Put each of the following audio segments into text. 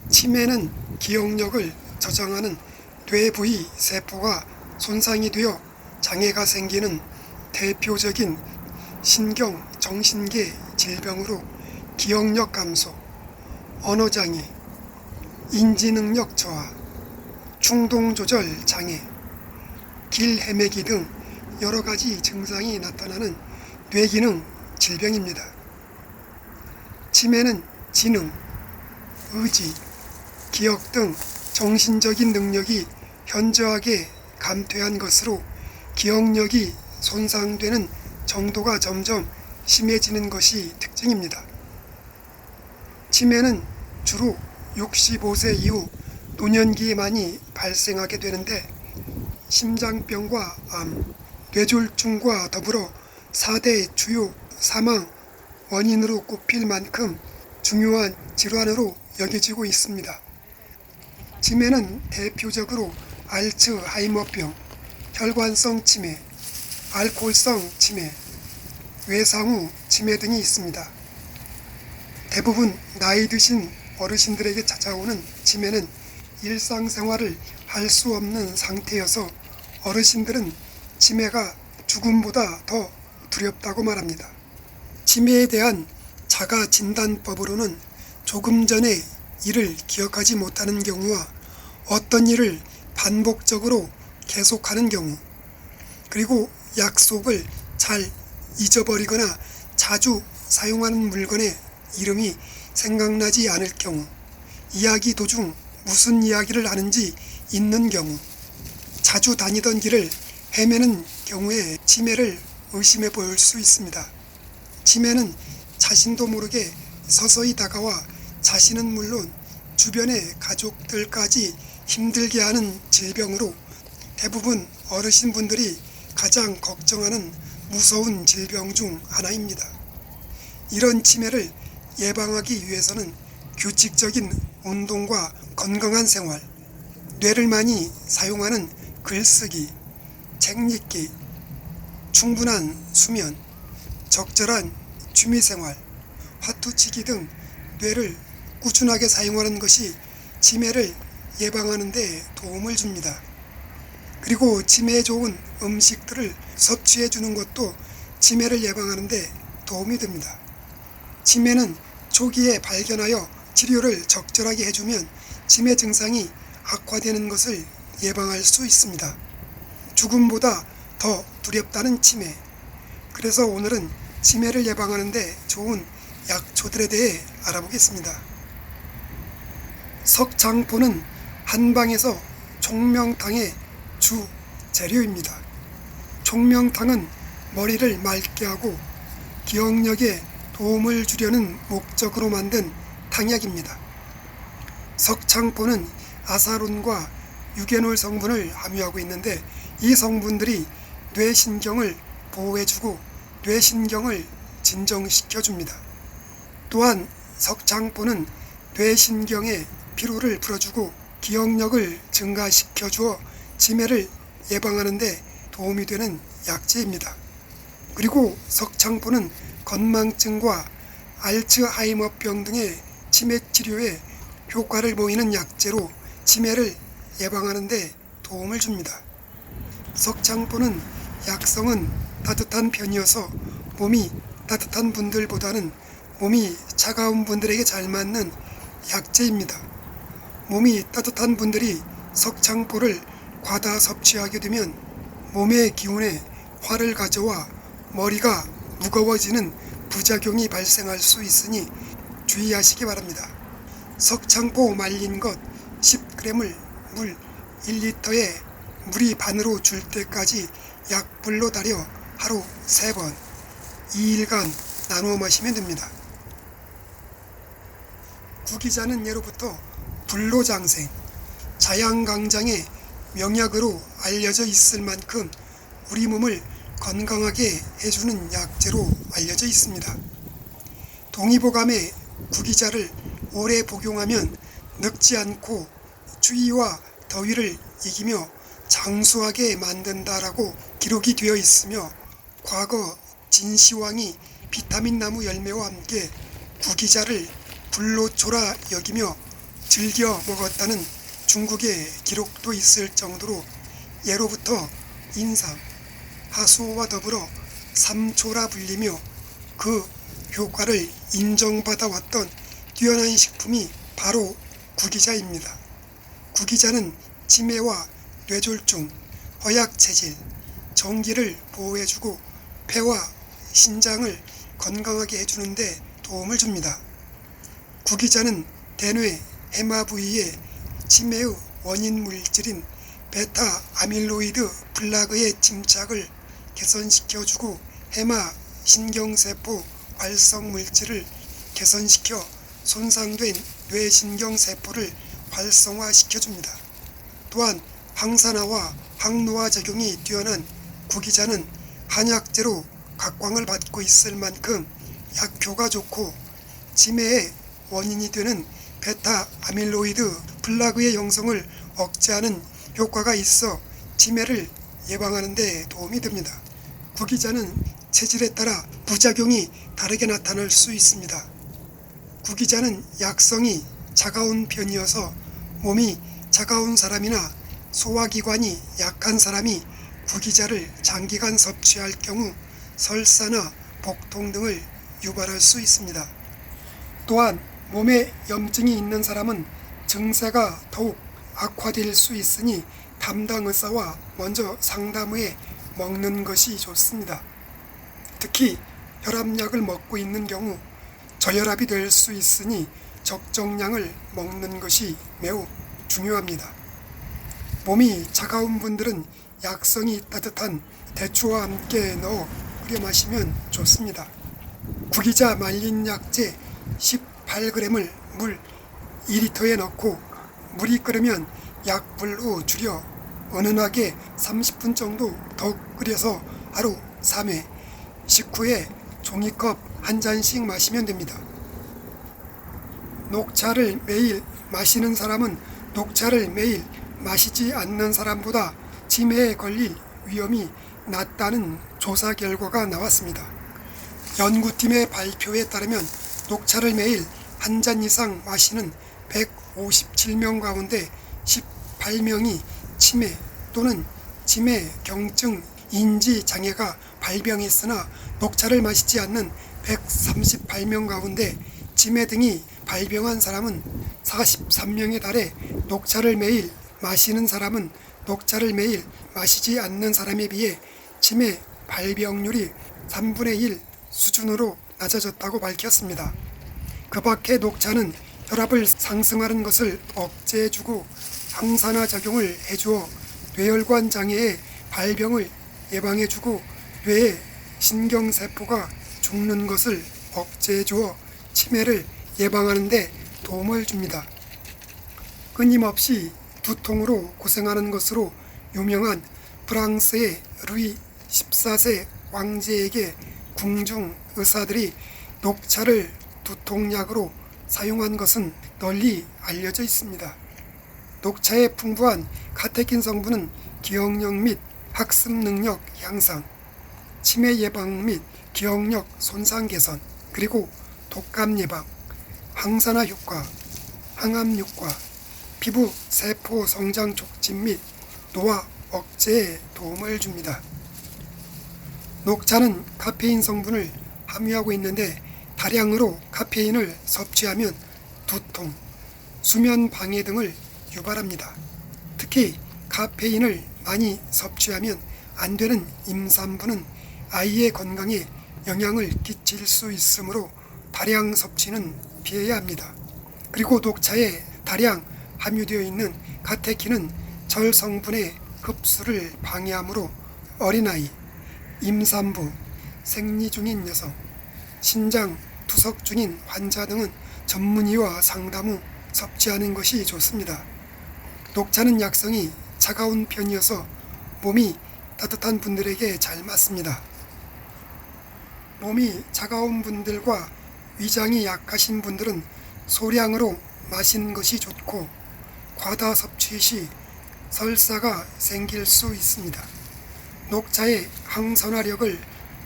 치매는 기억력을 저장하는 뇌 부위 세포가 손상이 되어 장애가 생기는 대표적인 신경 정신계 질병으로 기억력 감소, 언어장애, 인지능력 저하, 충동조절 장애, 길 헤매기 등 여러 가지 증상이 나타나는 뇌기능 질병입니다. 치매는 지능, 의지, 기억 등 정신적인 능력이 현저하게 감퇴한 것으로 기억력이 손상되는 정도가 점점 심해지는 것이 특징입니다. 치매는 주로 65세 이후 노년기에 많이 발생하게 되는데 심장병과 암, 뇌졸중과 더불어 4대 주요 사망 원인으로 꼽힐 만큼 중요한 질환으로 여겨지고 있습니다. 치매는 대표적으로 알츠하이머병, 혈관성 치매, 알코올성 치매, 외상후 치매 등이 있습니다. 대부분 나이 드신 어르신들에게 찾아오는 치매는 일상생활을 할 수 없는 상태여서 어르신들은 치매가 죽음보다 더 두렵다고 말합니다. 치매에 대한 자가진단법으로는 조금 전에 일을 기억하지 못하는 경우와 어떤 일을 반복적으로 계속하는 경우, 그리고 약속을 잘 잊어버리거나 자주 사용하는 물건의 이름이 생각나지 않을 경우, 이야기 도중 무슨 이야기를 하는지 잊는 경우, 자주 다니던 길을 헤매는 경우에 치매를 의심해 볼 수 있습니다. 치매는 자신도 모르게 서서히 다가와 자신은 물론 주변의 가족들까지 힘들게 하는 질병으로 대부분 어르신분들이 가장 걱정하는 무서운 질병 중 하나입니다. 이런 치매를 예방하기 위해서는 규칙적인 운동과 건강한 생활, 뇌를 많이 사용하는 글쓰기, 책 읽기, 충분한 수면, 적절한 취미생활, 화투치기 등 뇌를 꾸준하게 사용하는 것이 치매를 예방하는 데 도움을 줍니다. 그리고 치매에 좋은 음식들을 섭취해 주는 것도 치매를 예방하는 데 도움이 됩니다. 치매는 초기에 발견하여 치료를 적절하게 해주면 치매 증상이 악화되는 것을 예방할 수 있습니다. 죽음보다 더 두렵다는 치매. 그래서 오늘은 치매를 예방하는 데 좋은 약초들에 대해 알아보겠습니다. 석창포는 한방에서 총명탕의 주 재료입니다. 총명탕은 머리를 맑게 하고 기억력에 도움을 주려는 목적으로 만든 탕약입니다. 석창포는 아사론과 유게놀 성분을 함유하고 있는데 이 성분들이 뇌신경을 보호해주고 뇌신경을 진정시켜줍니다. 또한 석창포는 뇌신경의 피로를 풀어주고 기억력을 증가시켜주어 치매를 예방하는 데 도움이 되는 약재입니다. 그리고 석창포는 건망증과 알츠하이머병 등의 치매 치료에 효과를 보이는 약재로 치매를 예방하는 데 도움을 줍니다. 석창포는 약성은 따뜻한 편이어서 몸이 따뜻한 분들보다는 몸이 차가운 분들에게 잘 맞는 약재입니다. 몸이 따뜻한 분들이 석창포를 과다 섭취하게 되면 몸의 기운에 화를 가져와 머리가 무거워지는 부작용이 발생할 수 있으니 주의하시기 바랍니다. 석창포 말린 것 10g을 물 1리터에 물이 반으로 줄 때까지 약불로 달여 하루 3번 2일간 나누어 마시면 됩니다. 구기자는 예로부터 불로장생, 자양강장의 명약으로 알려져 있을 만큼 우리 몸을 건강하게 해주는 약재로 알려져 있습니다. 동의보감의 구기자를 오래 복용하면 늙지 않고 추위와 더위를 이기며 장수하게 만든다라고 기록이 되어 있으며 과거 진시황이 비타민 나무 열매와 함께 구기자를 불로초라 여기며 즐겨 먹었다는 중국의 기록도 있을 정도로 예로부터 인삼, 하수오와 더불어 삼초라 불리며 그 효과를 인정받아 왔던 뛰어난 식품이 바로 구기자입니다. 구기자는 치매와 뇌졸중, 허약체질, 정기를 보호해주고 폐와 신장을 건강하게 해주는 데 도움을 줍니다. 구기자는 대뇌 해마 부위의 치매의 원인 물질인 베타 아밀로이드 플라그의 침착을 개선시켜주고 해마 신경세포 활성 물질을 개선시켜 손상된 뇌신경세포를 활성화시켜줍니다. 또한 항산화와 항노화 작용이 뛰어난 구기자는 한약재로 각광을 받고 있을 만큼 약효가 좋고 치매의 원인이 되는 베타 아밀로이드 플라그의 형성을 억제하는 효과가 있어 치매를 예방하는 데 도움이 됩니다. 구기자는 체질에 따라 부작용이 다르게 나타날 수 있습니다. 구기자는 약성이 차가운 편이어서 몸이 차가운 사람이나 소화기관이 약한 사람이 구기자를 장기간 섭취할 경우 설사나 복통 등을 유발할 수 있습니다. 또한 몸에 염증이 있는 사람은 증세가 더욱 악화될 수 있으니 담당 의사와 먼저 상담 후에 먹는 것이 좋습니다. 특히 혈압약을 먹고 있는 경우 저혈압이 될 수 있으니 적정량을 먹는 것이 매우 중요합니다. 몸이 차가운 분들은 약성이 따뜻한 대추와 함께 넣어 끓여 마시면 좋습니다. 구기자 말린 약재 18g을 물 2리터에 넣고 물이 끓으면 약불로 줄여 은은하게 30분 정도 더 끓여서 하루 3회, 식후에 종이컵 한 잔씩 마시면 됩니다. 녹차를 매일 마시는 사람은 녹차를 매일 마시지 않는 사람보다 치매에 걸릴 위험이 낮다는 조사 결과가 나왔습니다. 연구팀의 발표에 따르면 녹차를 매일 한 잔 이상 마시는 157명 가운데 18명이 치매 또는 치매 경증 인지 장애가 발병했으나 녹차를 마시지 않는 138명 가운데 치매 등이 발병한 사람은 43명에 달해 녹차를 매일 마시는 사람은 녹차를 매일 마시지 않는 사람에 비해 치매 발병률이 3분의 1 수준으로 낮아졌다고 밝혔습니다. 그 밖에 녹차는 혈압을 상승하는 것을 억제해주고 항산화 작용을 해주어 뇌혈관 장애의 발병을 예방해주고 뇌의 신경세포가 죽는 것을 억제해주어 치매를 예방하는 데 도움을 줍니다. 끊임없이 두통으로 고생하는 것으로 유명한 프랑스의 루이 14세 왕제에게 궁중 의사들이 녹차를 두통약으로 사용한 것은 널리 알려져 있습니다. 녹차의 풍부한 카테킨 성분은 기억력 및 학습 능력 향상, 치매 예방 및 기억력 손상 개선, 그리고 독감 예방, 항산화 효과, 항암 효과, 피부 세포 성장 촉진 및 노화 억제에 도움을 줍니다. 녹차는 카페인 성분을 함유하고 있는데 다량으로 카페인을 섭취하면 두통, 수면 방해 등을 유발합니다. 특히 카페인을 많이 섭취하면 안 되는 임산부는 아이의 건강에 영향을 끼칠 수 있으므로 다량 섭취는 피해야 합니다. 그리고 녹차에 다량 함유되어 있는 카테킨은 절 성분의 흡수를 방해하므로 어린아이, 임산부, 생리 중인 여성, 신장 투석 중인 환자 등은 전문의와 상담 후 섭취하는 것이 좋습니다. 녹차는 약성이 차가운 편이어서 몸이 따뜻한 분들에게 잘 맞습니다. 몸이 차가운 분들과 위장이 약하신 분들은 소량으로 마시는 것이 좋고 과다 섭취 시 설사가 생길 수 있습니다. 녹차의 항산화력을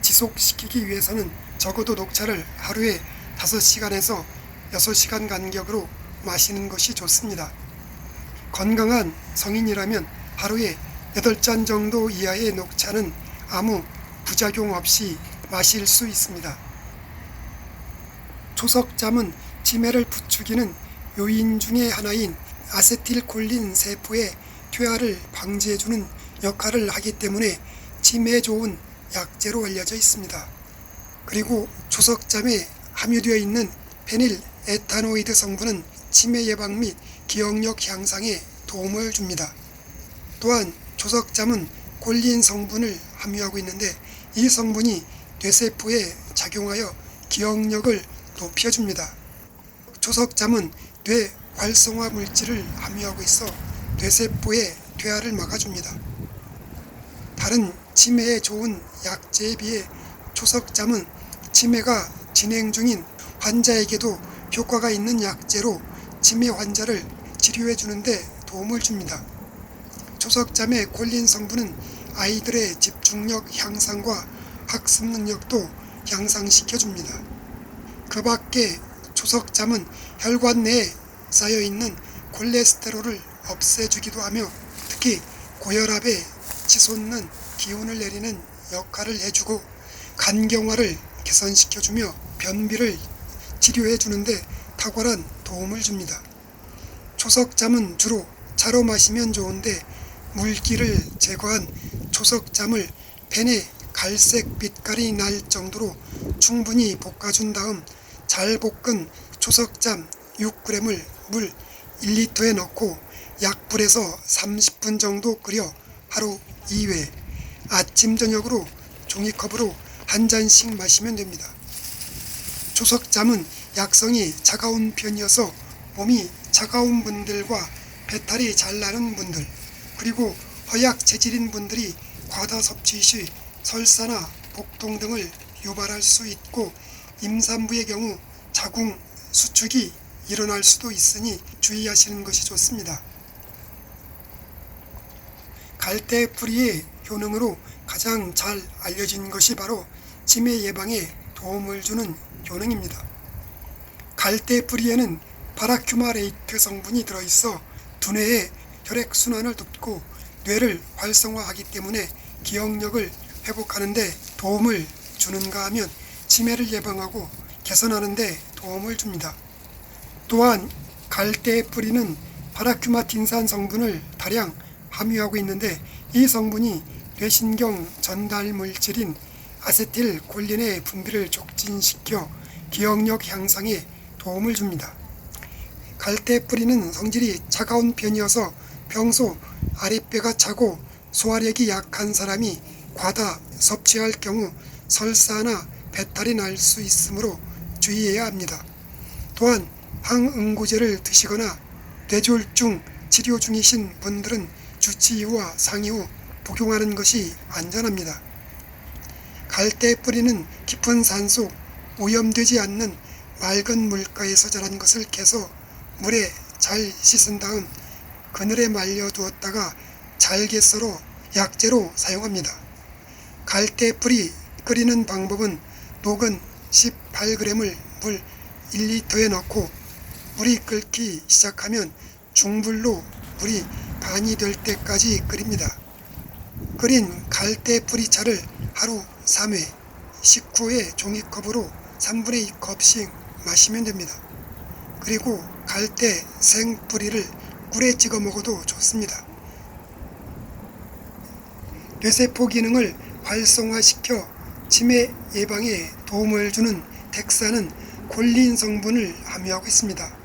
지속시키기 위해서는 적어도 녹차를 하루에 5시간에서 6시간 간격으로 마시는 것이 좋습니다. 건강한 성인이라면 하루에 8잔 정도 이하의 녹차는 아무 부작용 없이 마실 수 있습니다. 초석잠은 치매를 부추기는 요인 중의 하나인 아세틸콜린 세포의 퇴화를 방지해주는 역할을 하기 때문에 치매에 좋은 약재로 알려져 있습니다. 그리고 초석잠에 함유되어 있는 페닐 에타노이드 성분은 치매 예방 및 기억력 향상에 도움을 줍니다. 또한 초석잠은 콜린 성분을 함유하고 있는데 이 성분이 뇌세포에 작용하여 기억력을 높여줍니다. 초석잠은 뇌 활성화 물질을 함유하고 있어 뇌세포의 퇴화를 막아줍니다. 다른 치매에 좋은 약재에 비해 초석잠은 치매가 진행 중인 환자에게도 효과가 있는 약재로 치매 환자를 치료해 주는데 도움을 줍니다. 초석잠의 콜린 성분은 아이들의 집중력 향상과 학습 능력도 향상시켜 줍니다. 그 밖에 초석잠은 혈관 내에 쌓여있는 콜레스테롤을 없애주기도 하며 특히 고혈압에 치솟는 기운을 내리는 역할을 해주고 간경화를 개선시켜주며 변비를 치료해주는데 탁월한 도움을 줍니다. 초석잠은 주로 차로 마시면 좋은데 물기를 제거한 초석잠을 팬에 갈색 빛깔이 날 정도로 충분히 볶아준 다음 잘 볶은 초석잠 6g을 물 1리터에 넣고 약불에서 30분 정도 끓여 하루 2회 아침 저녁으로 종이컵으로 한 잔씩 마시면 됩니다. 초석잠은 약성이 차가운 편이어서 몸이 차가운 분들과 배탈이 잘 나는 분들 그리고 허약 체질인 분들이 과다 섭취 시 설사나 복통 등을 유발할 수 있고 임산부의 경우 자궁 수축이 일어날 수도 있으니 주의하시는 것이 좋습니다. 갈대 뿌리의 효능으로 가장 잘 알려진 것이 바로 치매 예방에 도움을 주는 효능입니다. 갈대 뿌리에는 파라큐마레이트 성분이 들어있어 두뇌의 혈액순환을 돕고 뇌를 활성화하기 때문에 기억력을 회복하는 데 도움을 주는가 하면 치매를 예방하고 개선하는 데 도움을 줍니다. 또한 갈대 뿌리는 파라큐마틴산 성분을 다량 함유하고 있는데 이 성분이 뇌신경 전달 물질인 아세틸콜린의 분비를 촉진시켜 기억력 향상에 도움을 줍니다. 갈대 뿌리는 성질이 차가운 편이어서 평소 아랫배가 차고 소화력이 약한 사람이 과다 섭취할 경우 설사나 배탈이 날 수 있으므로 주의해야 합니다. 또한 항응고제를 드시거나 뇌졸중 치료 중이신 분들은 주치 이후와 상이 후 복용하는 것이 안전합니다. 갈대 뿌리는 깊은 산속 오염되지 않는 맑은 물가에서 자란 것을 캐서 물에 잘 씻은 다음 그늘에 말려 두었다가 잘게 썰어 약재로 사용합니다. 갈대 뿌리 끓이는 방법은 녹은 18g을 물 1리터에 넣고 물이 끓기 시작하면 중불로 물이 반이 될 때까지 끓입니다. 끓인 갈대 뿌리차를 하루 3회, 식후에 종이컵으로 3분의 2컵씩 마시면 됩니다. 그리고 갈대 생뿌리를 꿀에 찍어 먹어도 좋습니다. 뇌세포 기능을 활성화시켜 치매 예방에 도움을 주는 텍사는 콜린 성분을 함유하고 있습니다.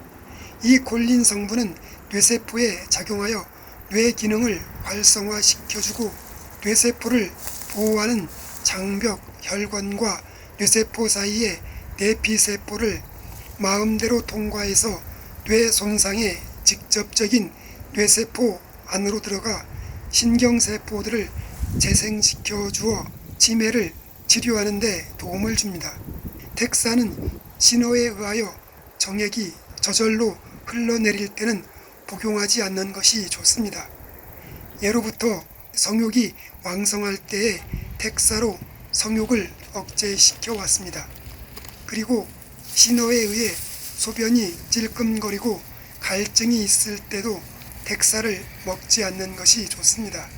이 콜린 성분은 뇌세포에 작용하여 뇌 기능을 활성화시켜주고 뇌세포를 보호하는 장벽 혈관과 뇌세포 사이의 내피세포를 마음대로 통과해서 뇌 손상에 직접적인 뇌세포 안으로 들어가 신경세포들을 재생시켜 주어 치매를 치료하는 데 도움을 줍니다. 텍사는 신호에 의하여 정액이 저절로 흘러내릴 때는 복용하지 않는 것이 좋습니다. 예로부터 성욕이 왕성할 때에 텍사로 성욕을 억제시켜 왔습니다. 그리고 신호에 의해 소변이 찔끔거리고 갈증이 있을 때도 덱사를 먹지 않는 것이 좋습니다.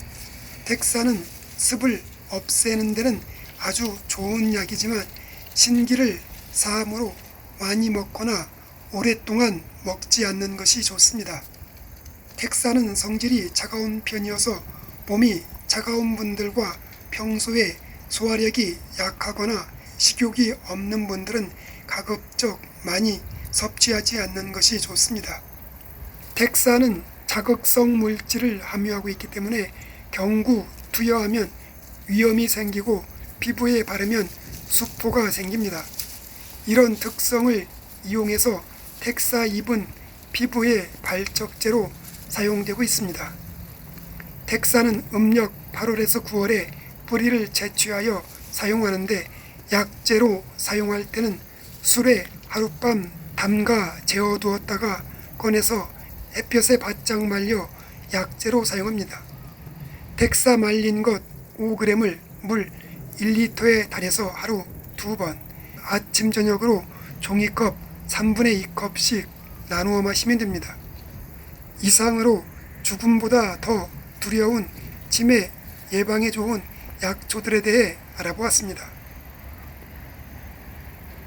덱사는 습을 없애는 데는 아주 좋은 약이지만 신기를 사함으로 많이 먹거나 오랫동안 먹지 않는 것이 좋습니다. 덱사는 성질이 차가운 편이어서 몸이 차가운 분들과 평소에 소화력이 약하거나 식욕이 없는 분들은 가급적 많이 섭취하지 않는 것이 좋습니다. 덱사는 자극성 물질을 함유하고 있기 때문에 경구 투여하면 위염이 생기고 피부에 바르면 수포가 생깁니다. 이런 특성을 이용해서 덱사 잎은 피부의 발적제로 사용되고 있습니다. 덱사는 음력 8월에서 9월에 뿌리를 채취하여 사용하는데 약재로 사용할 때는 술에 하룻밤 담가 재워두었다가 꺼내서 햇볕에 바짝 말려 약재로 사용합니다. 덱사 말린 것 5g을 물 1리터에 달여서 하루 2번, 아침 저녁으로 종이컵 3분의 2컵씩 나누어 마시면 됩니다. 이상으로 죽음보다 더 두려운 치매 예방에 좋은 약초들에 대해 알아보았습니다.